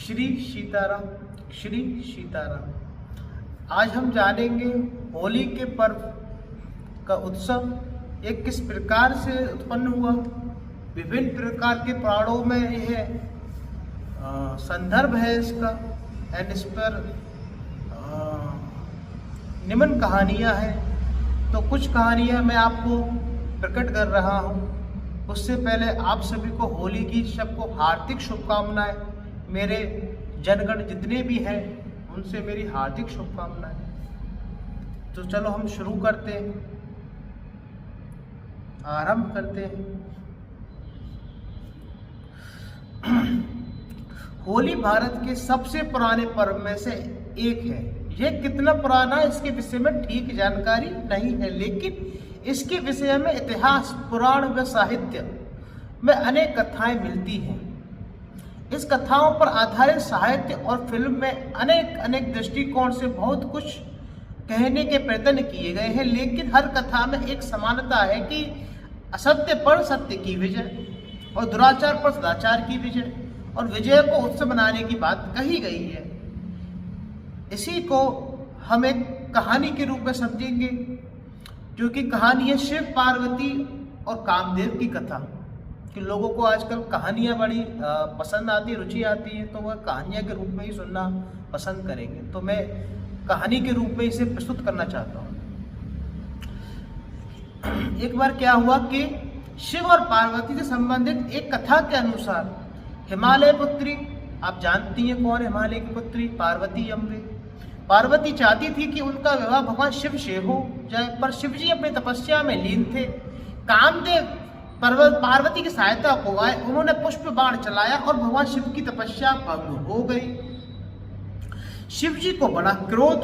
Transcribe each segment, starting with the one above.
श्री सीताराम, श्री सीताराम। आज हम जानेंगे होली के पर्व का उत्सव एक किस प्रकार से उत्पन्न हुआ। विभिन्न प्रकार के पुराणों में यह संदर्भ है इसका, एंड इस पर निम्न कहानियाँ हैं। तो कुछ कहानियाँ मैं आपको प्रकट कर रहा हूँ। उससे पहले आप सभी को होली की सबको हार्दिक शुभकामनाएं। मेरे जनगण जितने भी हैं उनसे मेरी हार्दिक शुभकामनाएं। तो चलो हम शुरू करते हैं, आरंभ करते हैं। होली भारत के सबसे पुराने पर्व में से एक है। यह कितना पुराना है इसके विषय में ठीक जानकारी नहीं है, लेकिन इसके विषय में इतिहास, पुराण व साहित्य में अनेक कथाएं मिलती हैं। इस कथाओं पर आधारित साहित्य और फिल्म में अनेक दृष्टिकोण से बहुत कुछ कहने के प्रयत्न किए गए हैं, लेकिन हर कथा में एक समानता है कि असत्य पर सत्य की विजय और दुराचार पर सदाचार की विजय और विजय को उत्सव मनाने की बात कही गई है। इसी को हम एक कहानी के रूप में समझेंगे, जो कि कहानी है शिव पार्वती और कामदेव की कथा। कि लोगों को आजकल कहानियाँ बड़ी पसंद आती, रुचि आती है, तो वह कहानियाँ के रूप में ही सुनना पसंद करेंगे। तो मैं कहानी के रूप में इसे प्रस्तुत करना चाहता हूँ। एक बार क्या हुआ कि शिव और पार्वती से संबंधित एक कथा के अनुसार हिमालय पुत्री, आप जानती हैं कौन है हिमालय की पुत्री, पार्वती अम्बे। पार्वती चाहती थी कि उनका विवाह भगवान शिव से हो जाए, पर शिव जी अपनी तपस्या में लीन थे। कामदेव पार्वती की सहायता को आए, उन्होंने पुष्प बाण चलाया और भगवान शिव की तपस्या भंग हो गई। शिव जी को बड़ा क्रोध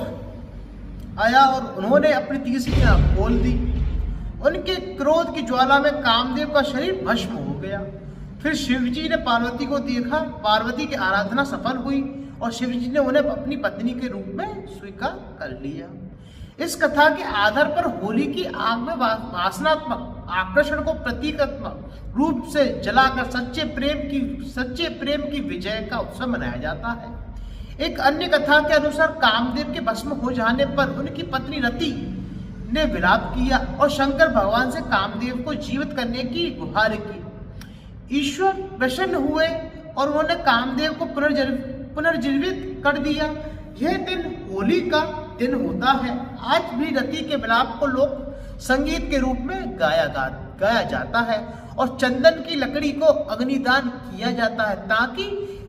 आया और उन्होंने अपनी तीसरी आंख खोल दी। उनके क्रोध की ज्वाला में कामदेव का शरीर भस्म हो गया। फिर शिव जी ने पार्वती को देखा, पार्वती की आराधना सफल हुई और शिव जी ने उन्हें अपनी पत्नी के रूप में स्वीकार कर लिया। इस कथा के आधार पर होली की आग में वासनात्मक आकर्षण को प्रतीकात्मक रूप से जलाकर सच्चे प्रेम की विजय का उत्सव मनाया जाता है। एक अन्य कथा के अनुसार कामदेव के भस्म हो जाने पर उनकी पत्नी रति ने विलाप किया और शंकर भगवान से कामदेव को जीवित करने की गुहार की। ईश्वर प्रसन्न हुए और उन्होंने कामदेव को पुनर्जीवित कर दिया। यह दिन होली का दिन होता है। आज भी रति के विलाप को लोक संगीत के रूप में गाया जाता है और चंदन की लकड़ी को अग्निदान किया जाता है, ताकि